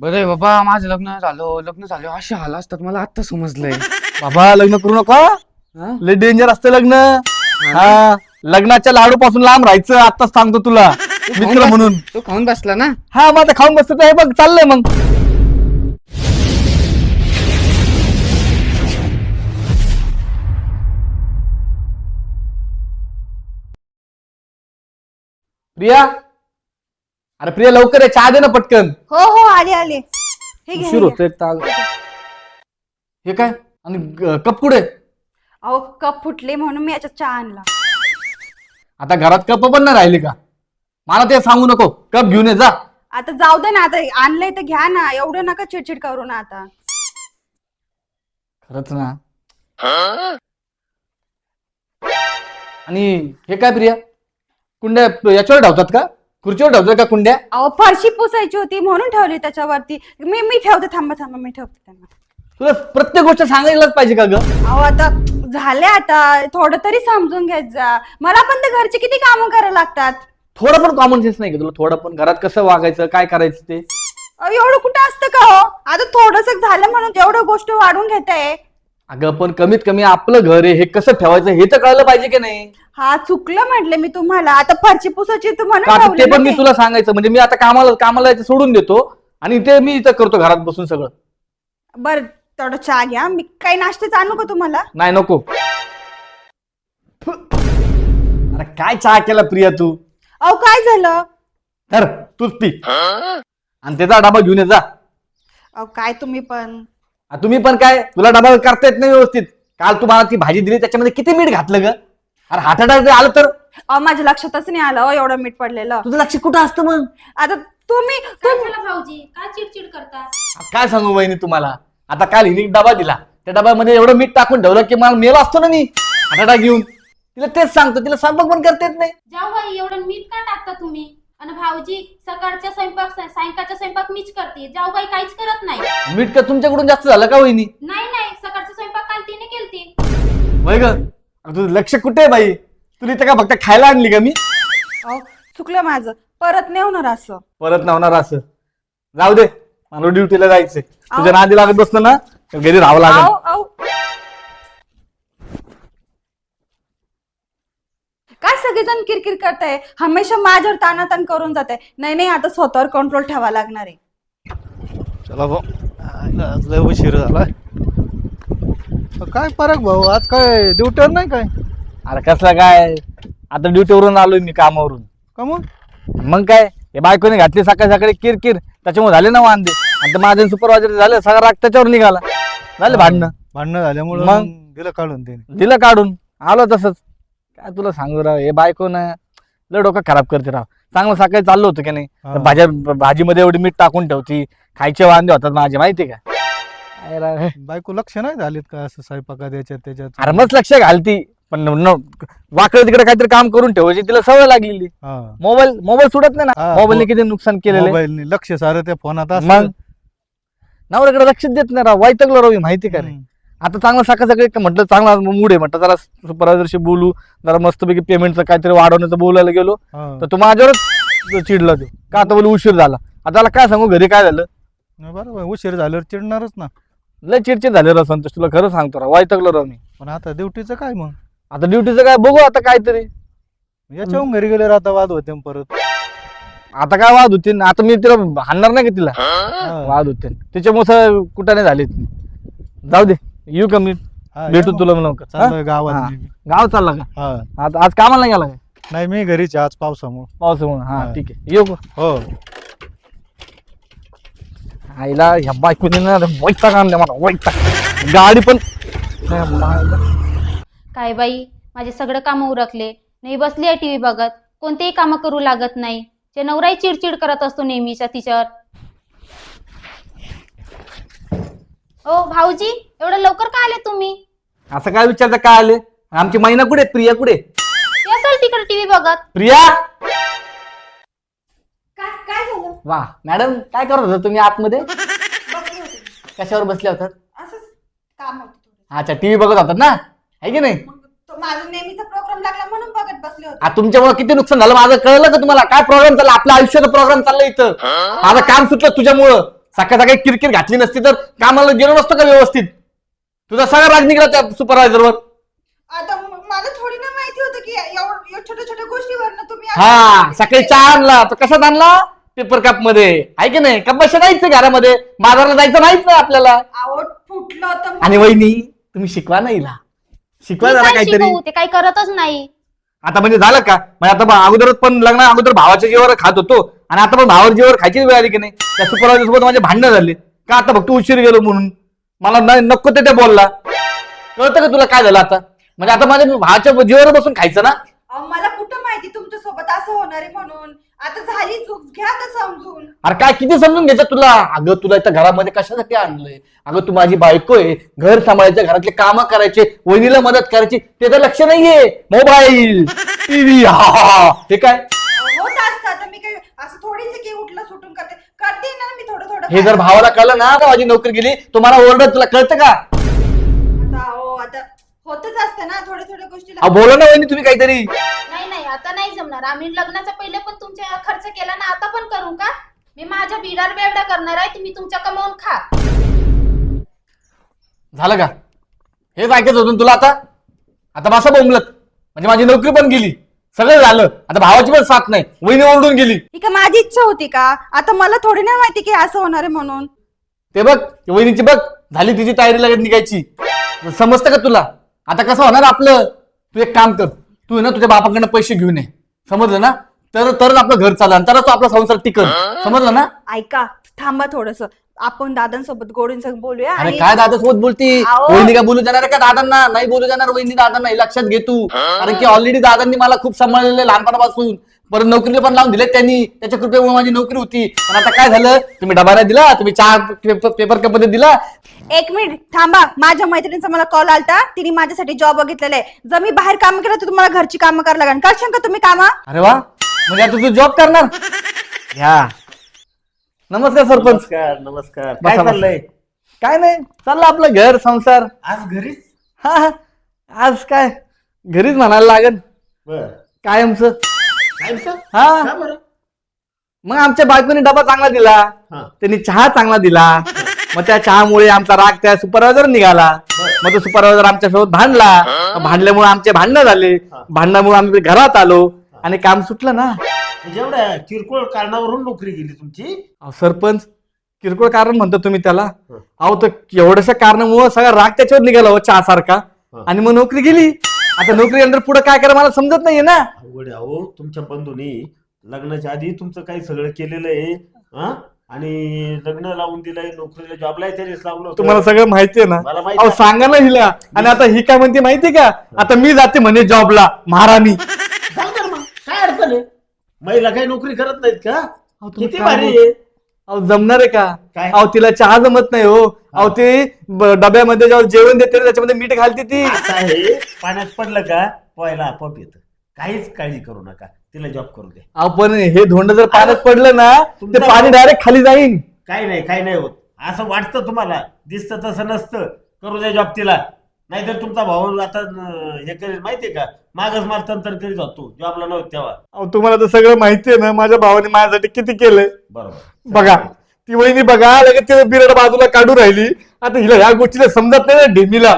बरं बाबा, माझं लग्न झालं असे हाल असतात मला आता समजलंय. बाबा लग्न करू नका, हा? लय डेंजर असतं लग्न. हा, लग्नाच्या लाडू पासून लांब राहायचं, आताच सांगतो तुला मित्र म्हणून. तो खाऊन बसला ना. हा, मग आता खाऊन बसतो हे बघ चाललंय मग. प्रिया, अरे प्रिया लवकर आहे, चहा दे ना पटकन. हो हो आले आले. हे घ्या, उशीर हे घ्या. होतोय. हे काय आणि कप कुठे? अहो कप फुटले म्हणून मी याच्यात चहा आणला. आता घरात कप पण नाही राहिले का? मला ते सांगू नको, कप घेऊन ये जा. आता जाऊ दे ना, आता आणलंय तर घ्या ना, एवढं नका चिडचिड करू ना आता. खरंच ना. आणि हे काय प्रिया, कुंड्या याच्यावर ठेवतात का? खुर्चीवर ठेवतात का कुंड्या? अहो फरशी पुसायची होती म्हणून ठेवली त्याच्यावरती. मी ठेवते, थांबा थांबा, मी ठेवते त्यांना. तुला प्रत्येक गोष्ट सांगायलाच पाहिजे का ग? अहो आता झाले, आता थोडं तरी समजून घ्यायचं जा. मला पण ते घरचे किती कामं करायला लागतात. थोडं पण कॉमन सेन्स नाही का तुला? थोडं पण घरात कसं वागायचं, काय करायचं ते? अहो एवढं कुठं असतं का हो? आता थोडंसं झालं म्हणून एवढं गोष्ट वाढून घेताय. अगं पण कमीत कमी आपलं घर आहे, हे कसं ठेवायचं हे तर कळलं पाहिजे की नाही? हा चुकलं म्हटलं मी तुम्हाला. आता फरशी पुसायची तू म्हणून का ठेवलं ते ना पण मी ते. तुला सांगायचं म्हणजे मी आता कामाला यायचं सोडून देतो आणि ते मी इथं करतो घरात बसून सगळं. बर थोडं चहा घ्या. मी काही नाश्त्याचं आणू का तुम्हाला? नाही नको. अरे काय चहा केला प्रिया तू? अहो काय झालं? तर तूच पी आणि त्याचा डबा घेऊन ये जा. अहो काय तुम्ही पण. तुम्ही पण काय, तुला डबा करता येत नाही व्यवस्थित. काल तू मला ती भाजी दिली त्याच्यामध्ये किती मीठ घातलं ग? अरे हार्ट अटॅक आलं तर? अहो माझ्या लक्षातच नाही आलं एवढं मीठ पडलेलं. तुझं लक्ष कुठं असतं मग? आता तुम्ही काय झालं भाऊजी? काय चिडचिड करता? काय सांगू वहिनी तुम्हाला, आता काल हिने डबा दिला, त्या डब्यामध्ये एवढं मीठ टाकून ठेवलं की मला मेला असतो ना मी हार्ट अटॅक घेऊन. तिला तेच सांगतो, तिला स्वयंपाक पण करता येत नाही. जाऊ बाई, एवढं मीठ का टाकता तुम्ही? आणि भाऊजी सकाळचा स्वयंपाक सायंकाळचा स्वयंपाक मीच करते, जाऊ बाई काहीच करत नाही. मीठ का तुमच्याकडून जास्त झालं का वहिनी? नाही नाही, सकाळचा स्वयंपाक काल तिने केलती. वय ग, तुझं लक्ष कुठे आहे बाई? तुला इथं का फक्त खायला आणली का मी? अहो चुकलं माझं, परत नाही होणार असं. परत नाही होणार असं. जाऊ दे, मला ड्युटीला जायचंय. तुझ्या नादी लागत बसलं ना तर घरी राहावं लागेल. अहो अहो काय सगळेजण किरकिर करताय, हमेशा माझ्यावर तानातान करून जाते. नाही नाही, आता स्वतःवर कंट्रोल ठेवा लागणार आहे. चला भाऊ, आज लय उशीर झाला. काय फरक भाऊ, आज काय ड्युटीवर नाही काय? अरे कसला काय, आता ड्युटीवरून आलोय मी कामावरून. का मग? मग काय, हे बायकोने घातली सकाळी सकाळी किरकिर, त्याच्यामुळे झाले ना वांदे. आता माझे सुपरवायझर झाले, सगळा राग त्याच्यावर निघाला, झाले भांडणं. भांडणं झाल्यामुळे मग? दिलं काढून त्याने. दिलं काढून, आलो तसंच. काय तुला सांगू राव, हे बायकोनं लय डोकं खराब करते राव. चांगलं सकाळी चाललो होतं की नाही, हा. भाजीमध्ये एवढी मीठ टाकून ठेवती, खायचे वांदे होतात माझे माहिती का? काय राव हे. बायको लक्ष नाही झालीत का असं स्वयंपाकात याच्यात त्याच्यात? अरे मस्त लक्ष घालती, पण वाकडं तिकडे काहीतरी काम करून ठेवायची, तिला सवय लागलेली. हा. मोबाईल सुटत नाही ना. हा, मोबाईलने किती नुकसान केलेलं आहे. मोबाईलने लक्ष सारं त्या फोनात असतं. मग नवऱ्याकडे लक्ष देत नाही राव, वैतागलो राव, माहिती का रे? आता चांगलं सकाळ सकाळी म्हटलं चांगला मूड आहे, म्हटलं जरा सुपरवायझरशी बोलू, जरा मस्तपैकी पेमेंटचं काहीतरी वाढवण्याचं बोलायला गेलो हा. तर तू माझ्यावरच चिडला तो का, आता बोल उशीर झाला. आता त्याला काय सांगू घरी काय झालं? नाही, बरोबर, उशीर झाल्यावर चिडणारच ना. लय चिडचिड झाले राव संतोष, तुला खरं सांगतो राव, वैतागलो राव मी. पण आता ड्युटीचं काय मग? आता ड्युटीचं काय बघू आता काहीतरी. याच्याहून घरी गेले आता वाद होते मग परत. आता काय वाद होतील, आता मी तिला हाणणार नाही का तिला, हा. वाद होतील त्याच्यामुळे कुठं नाही झाले. जाऊ दे, येऊ का मी, हा, भेटू या मग. तुला लवकर. हा? चाललोय गावात हा. मी. गाव चालला का? हा. आता आज कामाला नाही गेला काय? नाही, मी घरीच आहे आज पावसामुळे. पावसामुळे. हा हा. ठीक आहे, येऊ का? हो. आईला ह्या बायकोने ना वैताग आणल्या मला, वैताग. गाडी पण काय बाई, माझे सगळं कामं उरकले, नाही बसली आहे टीव्ही बघत, कोणतेही कामं करू लागत नाही. ते नवराही चिडचिड करत असतो नेहमीच्या तिच्यावर. ओ भाऊजी, एवढं लवकर का आले तुम्ही? असं काय विचारता, काय आले? आमची महिना कुठे, प्रिया कुठे? असेल तिकडे टीव्ही बघत. प्रिया, काय झालं? वा मॅडम, काय करत होता तुम्ही आतमध्ये? बसली होती. कशावर बसल्या होतात? असंच काम होतं थोडं. अच्छा, टीव्ही बघत होतात ना, आहे की नाही? मग तो माझा नेहमीचा प्रोग्राम लागला म्हणून बघत बसले होते. तुमच्यामुळे किती नुकसान झालं माझं, कळलं का तुम्हाला? काय प्रोग्राम चालला, आपल्या आयुष्याचा प्रोग्राम चालला इथं. माझं काम सुटलं तुझ्यामुळं. सकाळी किरकिर घातली नसती तर कामाला गेलो नसतो का व्यवस्थित. तुझा सगळा राग निघाला त्या सुपरवायझरवर. आता मला थोडी ना माहिती होतं की एवढ्या छोट्या छोट्या गोष्टीवर तुम्ही हा सकाळी चहा आणला तर कशात आणला, पेपर कप मध्ये, आहे की नाही. कपाशी नाहीच घरामध्ये, बाजारला जायचं नाहीच ना आपल्याला. आवड फुटलं होतं. आणि वहिनी तुम्ही शिकवा ना हिला, शिकवा जरा काय काहीतरी. शिकवू, ते काही करतच नाही. आता म्हणजे झालं का, म्हणजे आता अगोदर पण लग्न अगोदर भावाच्या जीवावर खात होतो आणि आता पण भावाच्या जीवावर खायची वेळ आली की नाही. त्या सुपरवायझर सोबत माझे भांडणं झाले का, आता फक्त उशीर गेलो म्हणून मला नको ते बोलला. कळतं का तुला काय झालं आता, म्हणजे आता माझ्या भावाच्या जीवावर बसून खायचं ना. मला कुठं माहिती तुमच्या सोबत असं होणार आहे म्हणून. आता झाली चूक, घ्या तर समजून. अरे काय किती समजून घ्यायचं तुला. अगं तुला इथं घरामध्ये कशासाठी आणलंय, अगं तू माझी बायको आहे, घर सांभाळायचं, घरातले कामं करायचे, वहिनीला मदत करायची, त्याचं लक्ष नाहीये. मोबाईल, टीव्ही, हे काय. होत असतं. आता मी काय असं थोडीच की उठलं सुटून करते ना मी थोडं थोडं. हे जर भावाला कळलं ना का माझी नोकरी गेली, तुम्हाला ओरडत, तुला कळतं का. आता होतच असतं ना थोड्या थोड्या गोष्टीला. अहो बोला ना वहिनी तुम्ही काहीतरी. नाही आता नाही जमणार. आम्ही लग्नाच्या पहिले पण तुमच्या खर्च केला ना, आता पण करू का. मी माझ्या बिडार वेगळा करणार आहे, तुम्ही तुमच्या कमावून खा. झालं का, हेच ऐकायचं होतं तुला. आता बसा बोंबलत, म्हणजे माझी नोकरी पण गेली, सगळं झालं, आता भावाची पण साथ नाही, वहिनी ओरडून गेली. ही का माझी इच्छा होती का. आता मला थोडी नाही माहिती की असं होणार आहे म्हणून. ते बघ वहिनीची बघ झाली तिची तयारी लगेच निघायची. समजतं का तुला. आता कसं होणार आपलं, तू एक काम कर, तू ना तुझ्या बापाकडनं पैसे घेऊन ये, समजलं ना, तरच आपलं घर चाललं, तरच तो आपला संसार टिकल, समजलं ना. ऐका थांबा थोडस, आपण दादांसोबत गोडींसोबत बोलूया. अरे आणि काय दादा सोबत बोलती, अहो. वहिनी काय बोलू देणार आहे का दादांना, नाही बोलू देणार वहिनी दादांना, हे लक्षात घे तू. कारण की ऑलरेडी दादांनी मला खूप सांभाळलेलं आहे लहानपणापासून, परत नोकरीला पण लावून दिले त्यांनी, त्याच्या कृपेमुळे माझी नोकरी होती. पण आता काय झालं, तुम्ही डबा नाही दिला, तुम्ही चहा पेपर कप मध्ये दिला. एक मिनिट थांबा, माझ्या मैत्रिणीचा मला कॉल आलता, तिने माझ्यासाठी जॉब बघितलेला आहे. जर मी बाहेर काम केलं तर तुम्हाला घरची कामं करायला लागेल. करशाल का तुम्ही कामं. अरे वा, म्हणजे आता तू जॉब करणार. या नमस्कार सरपंच. नमस्कार नमस्कार. बसा, काय बसा. चाललंय. काय नाही, चाललं आपलं घर संसार. आज घरीच. हा आज काय घरीच म्हणायला लागेल बर. कायमचं. कायमचं? हा का बरं? मग आमच्या बायकोने डबा चांगला दिला, हा. त्यांनी चहा चांगला दिला, मग त्या चहामुळे आमचा राग त्या सुपरवायझर निघाला. मग तो सुपरवायझर आमच्यासोबत भांडला, भांडल्यामुळे आमचे भांडणं झाले, भांडणामुळे आम्ही घरात आलो आणि काम सुटलं ना. म्हणजे एवढ्या किरकोळ कारणावरून नोकरी गेली तुमची. अहो सरपंच, किरकोळ कारण म्हणतो तुम्ही त्याला. अहो तर एवढ्याशा कारणामुळे सगळा राग त्याच्यावर निघाला हो चहा सारखा, आणि मग नोकरी गेली. आता नोकरी नंतर पुढे काय करा मला समजत नाहीये ना. अवघड आहे. अहो तुमच्या बंधूनी लग्नाच्या आधी तुमचं काही सगळं केलेलं आहे, हा? आणि लग्न लावून दिलंय, नोकरीला जॉबला त्यानेच लावलं होतं. तुम्हाला सगळं माहितीये ना. मला माहिती अहो आहे. सांगा ना हिला. आणि आता ही काय म्हणते माहितीये का, आता मी जाते म्हणे जॉबला महाराणी. जाऊ दे मग, काय अडचण आहे. महिला काही नोकरी करत नाहीत का. तुम्ही किती काय भारी बोल- आहे. अहो जमणार आहे का. काय? अहो तिला चहा जमत नाही हो. अहो ते डब्यामध्ये जेव्हा जेवण देते ना, त्याच्यामध्ये मीठ घालते ती. असं आहे, पाण्यात पडलं का पोहायला आपोआप येतं. काहीच काळजी करू नका, तिला जॉब करू दे. अहो पण हे धोंड जर पाण्यात पडलं ना, ते तुमचा- पाणी डायरेक्ट खाली जाईन. काही नाही होत. असं वाटतं तुम्हाला, दिसतं तसं नसतं. करू द्या जॉब तिला, नाहीतर तुमचा भाऊ आता हे करेल माहितीये का, मागच मार तंत्र करीत होतो जॉबला नव्हतं तेव्हा. अहो तुम्हाला तर सगळं माहितीये ना, माझ्या भावाने माझ्यासाठी किती केलंय. बरोबर. बघा ती वहिनी बघा लगेच तिला बिरड बाजूला काढू राहिली. आता हिला ह्या गोष्टीला समजत नाही ना ढेमीला.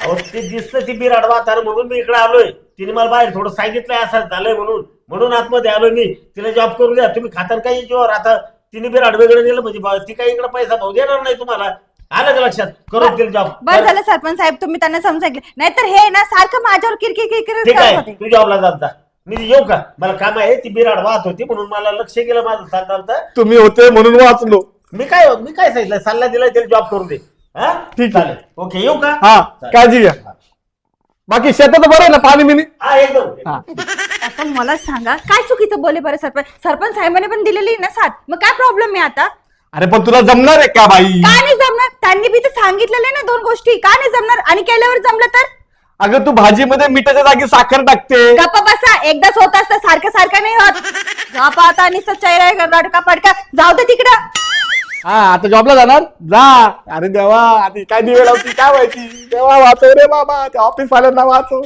अहो ते दिसतं ती बिराड वातार म्हणून मी इकडे आलोय. तिने मला बाहेर थोडं सांगितलंय असं झालंय म्हणून आतमध्ये आलोय मी. तिला जॉब करू द्या तुम्ही, खातार काही जीवावर. आता तिने बिराड वेगळं दिलं म्हणजे ती काही इकडे पैसा भाऊ देणार नाही तुम्हाला. आलं का लक्षात, करू तिला जॉब. बरं झालं सरपंच साहेब तुम्ही त्यांना समजायले, नाहीतर हे ना सारखं माझ्यावर किरकिर किरकिर ठीक करत आहे, होते. तू जॉबला जात जा. मी येऊ का, मला काम आहे. ती बिराड वाहत होती म्हणून मला लक्ष गेलं माझं चालतं. तुम्ही होते म्हणून वाचलो. मी काय सांगितलं, सल्ला दिला तिला जॉब करू दे. हा ठीक आहे. चालेल. ओके, येऊ का. हा चालेल. काळजी घ्या. बाकी शेतात बरं आहे ना, पाणी बिनी. हा एकदम. हा आता मला सांगा काय चुकीचं बोले बरं सरपंच साहेबांनी पण दिलेली ना साथ, मग काय प्रॉब्लेम आहे आता. अरे पण तुला जमणार आहे का बाई. का नाही जमणार, त्यांनी बी तर सांगितलेलं ना 2 गोष्टी, का नाही जमणार. आणि केल्यावर जमलं तर अगं तू भाजीमध्ये मिठाच्या जागी साखर टाकते. गप्पा बसा, एकदाच होत असतं, सारखं नाही होत. गप्पा आता आणि चेहरा रडका पडका जाऊ दे तिकडं. हा आता जॉबला जाणार जा. अरे देवा, आधी काय दिवे लावती काय माहिती. देवा वाचव रे बाबा, त्या ऑफिस वाल्यांना वाचव.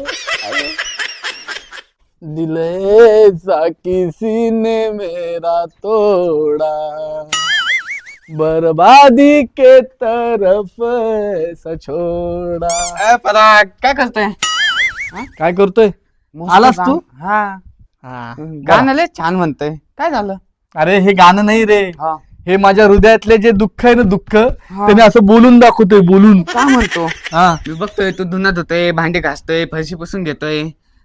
दिले सा किसी ने मेरा तोड़ा. बर्बादी के तरफ ऐसा छोड़ा. पराग काय करतोय काय करतोय? मस्त आलास गाणं. तू? हा गाणं लय छान म्हणतोय. काय झालं? अरे हे गाणं नाही रे, हा हे माझ्या हृदयातले जे दुःख आहे ना, दुःख त्याने असं बोलून दाखवतोय, बोलून. काय म्हणतो? हा मी बघतोय तू धुणं धुतोय, भांडी घासतोय, फरशी पुसून घेतोय.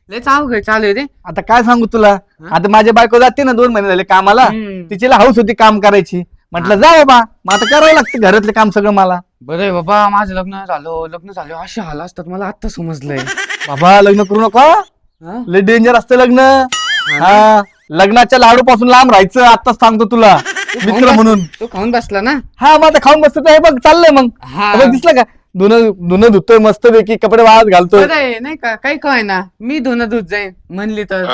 लय चाव चालू आहे रे. आता काय सांगू तुला, आता माझी बायको जाते ना 2 महिने झाले कामाला, हम्म. तिचीला हौस होती काम करायची. म्हटलं जा बाबा, मग आता करावं लागतं घरातलं काम सगळं मला. बरं बाबा, माझं लग्न झालं असे हाल असतात मला आता समजलंय. बाबा लग्न करू नका, हा? लय डेंजर असतं लग्न. हा लग्नाच्या लाडू पासून लांब राहायचं, आताच सांगतो तुला मित्र म्हणून. तू खाऊन बसला ना. हा मग आता खाऊन बसतो हे बघ चाललंय मग. हा. बघ दिसलं का, धुणं धुतोय मस्त पैकी, कपडे वाळत घालतोय. बरं आहे, नाही का काही काय ना, मी धुणं धुत जाईन म्हणली तर.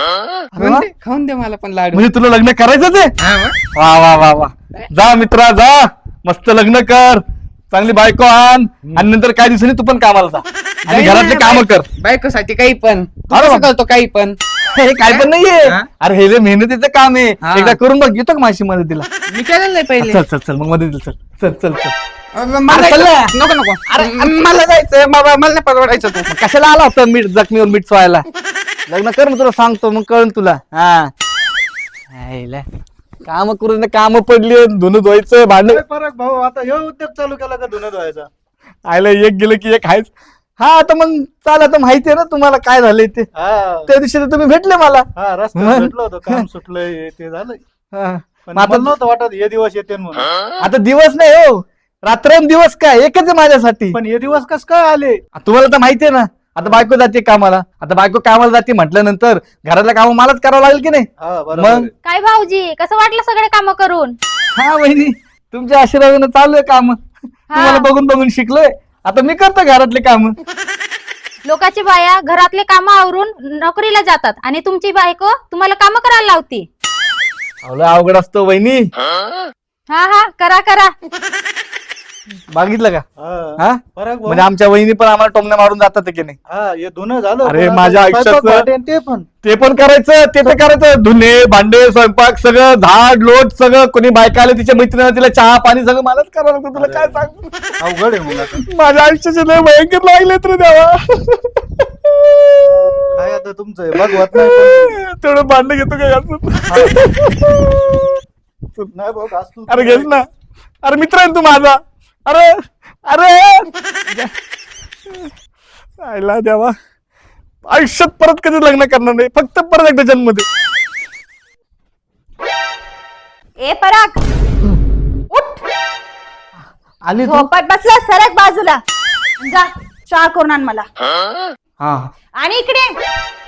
खाऊन दे मला पण लाडू. म्हणजे तुला लग्न करायचंच आहे? हा मग. वा वा वा वा, जा मित्रा जा, मस्त लग्न कर, चांगली बायको आण, आणि नंतर काही दिवसांनी तू पण कामाला जा आणि जाईन घरातले ना, काम कर. बायकोसाठी काही पण. तू अरे कसं बाप. करतो काही पण. हे काय पण नाहीये, हा? अरे हे लय मेहनतीचं काम आहे. हा. एकदा करून बघ, येतो का माझी मदतीला? मी केलेलं आहे पहिले. चल चल चल मग मदतीला चल चल चल चल. मला अरे, जायचं. नको नको. अरे मला जायचंय बाबा, मला नाही परवडायचं तू. मग कशाला आला होता मीठ जखमीवर मीठ सोयाला? लग्न कर मग तुला सांगतो, मग कळन तुला. हा काम करून काम पडली, धुणं धुवायचं, भांड. काय फरक भाऊ, आता हे उद्योग चालू केला का धुणं धुवायचा? आयला एक गेलं की एक आहेच. हा आता मग चाल, आता माहितीये ना तुम्हाला काय झालंय ते. हा त्या दिवशी तर तुम्ही भेटले मला. हा मग? रस्त्यात भेटलो होतो, काम सुटलंय हे ते झालंय. हा. पण मग आता- मला नव्हतं वाटत हे दिवस येते म्हणून. आता दिवस नाही हो, रात्रंदिवस काय एकच आहे माझ्यासाठी. पण हे दिवस कस काय आले? तुम्हाला तर माहितीये ना, आता बायको जाते कामाला, आता बायको कामाला जाते म्हटल्यानंतर घरातल्या काम मलाच करावं लागेल की नाही? हा बरोबर मग आहे. काय भाऊजी, कसं वाटलं सगळे काम करून? हा वहिनी, तुमच्या आशीर्वादानं चालू आहे काम, तुम्हाला बघून बघून शिकलोय. आता मी करतो घरातले काम. लोकांची बाया घरातले काम आवरून नोकरीला जातात आणि तुमची बायको तुम्हाला काम करायला लावते. अवघड असतो वहिनी, हा हा, करा करा. बघितलं का? हा हा फरक भाऊ. म्हणजे आमच्या वहिनी पण आम्हाला टोमण्या मारून जातात की नाही? हा हे धुणं झालं, अरे, पण माझ्या आता आयुष्याचं- स्वयंपाक वाटेन ते पण. ते पण करायचं, ते तर करायचं, धुणे भांडे स्वयंपाक सगळं, झाड लोट सगळं. कोणी बायका आले तिच्या मैत्रिणीला, तिला चहा पाणी सगळं मलाच करावं लागतं. तुला काय सांगू, अवघड आहे मग आता. माझ्या आयुष्याचे लय भयंकर लागले तर देवा. काय आता तुमचं हे बघवत नाही पण. तेवढं भांडण घेतो काय घासून? नाही भाऊ घास तू. अरे घेस ना, अरे मित्र आहे ना तू माझा. अरे अरे आयला देवा, आयुष्यात परत कधी लग्न करणार नाही, फक्त परत एकदा जन्म दे. ए पराग, उठ. आली तू? झोपत बसला, सरक बाजूला. जा चहा करून आण मला. हा आणि इकडे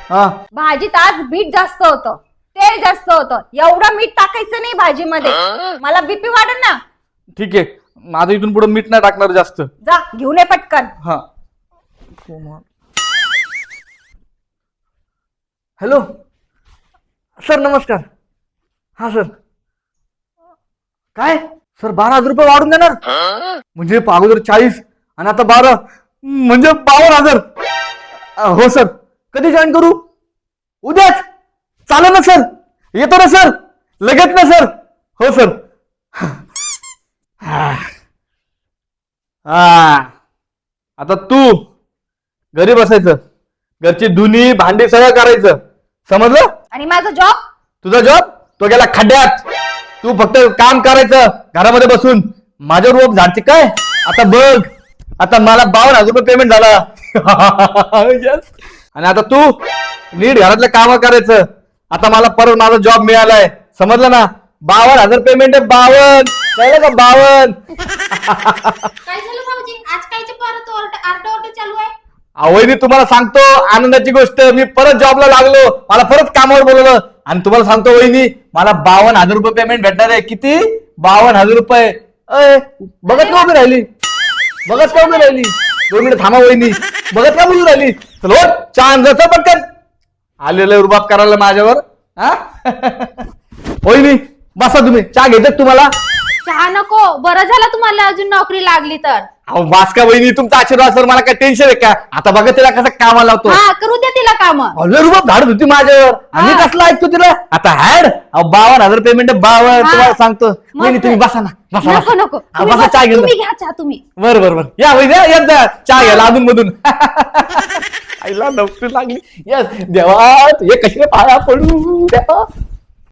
हा भाजीत आज मीठ जास्त होतं, तेल जास्त होतं. एवढं मीठ टाकायचं नाही भाजीमध्ये, मला बीपी वाढेल ना. ठीक आहे, माझं इथून पुढे मीठ नाही टाकणार जास्त. जा घेऊन ये पटकन. हा हॅलो सर, नमस्कार. हा सर, काय सर 12,000 रुपये वाढून देणार? म्हणजे अगोदर 40 आणि आता 12, म्हणजे 52,000. हो सर, कधी जॉईन करू? उद्याच चालेल ना सर, येतो ना सर, लगेच ना सर. हो सर. हा आता तू घरी बसायचं, घरची धुनी भांडी सगळं करायचं, समजलं? आणि माझा जॉब? तुझा जॉब तो गेला खड्ड्यात. तू फक्त काम करायचं घरामध्ये बसून. माझ्या रोप झाडते काय? आता बघ, आता मला 52,000 रुपये पेमेंट झाला. Yes. आणि आता तू नीट घरातलं काम करायचं. आता मला परत माझा जॉब मिळालाय, समजलं ना? 52,000 पेमेंट आहे. 52 कळलं का? 52. काय झालं भाऊजी, आज कायचे परत आरडाओरड चालू आहे? वहिनी तुम्हाला सांगतो आनंदाची गोष्ट, मी परत जॉबला लागलो, मला परत कामावर बोलवलं. आणि तुम्हाला सांगतो वहिनी, मला 52,000 रुपये पेमेंट भेटणार आहे. किती? 52,000 रुपये. बघत का उभी राहिली? बघत का उभी राहिली? 2 मिनिट थांबा वहिनी, बघत का उभी राहिली? चल हो, छान जसं पटकन आलेलं रुबाब करायला माझ्यावर. हा वहिनी बसा, तुम्ही चहा घ्यायचं तुम्हाला? चहा नको, बरं झालं तुम्हाला अजून नोकरी लागली तर. अहो बास्का वहिनी तुमचा आशीर्वाद सर मला काय टेन्शन आहे का आता बघा तिला कसं कामाला लावतो हा करू द्या तिला काम लय रुबाब झाडत होती माझ्यावर आणि हा. कसला ऐकतो तिला आता हॅड 52,000 पेमेंट 52 तुम्हाला सांगतो वहिनी तुम्ही बसा ना बसा नको नको हा, तुम्ही बसा बसा, चहा घेऊन तुम्ही घ्या चहा तुम्ही बर या वहिनी येत जा चहा घ्यायला अजून मधून आईला नोकरी लागली यस देवा हे कशी पाया पडू देवा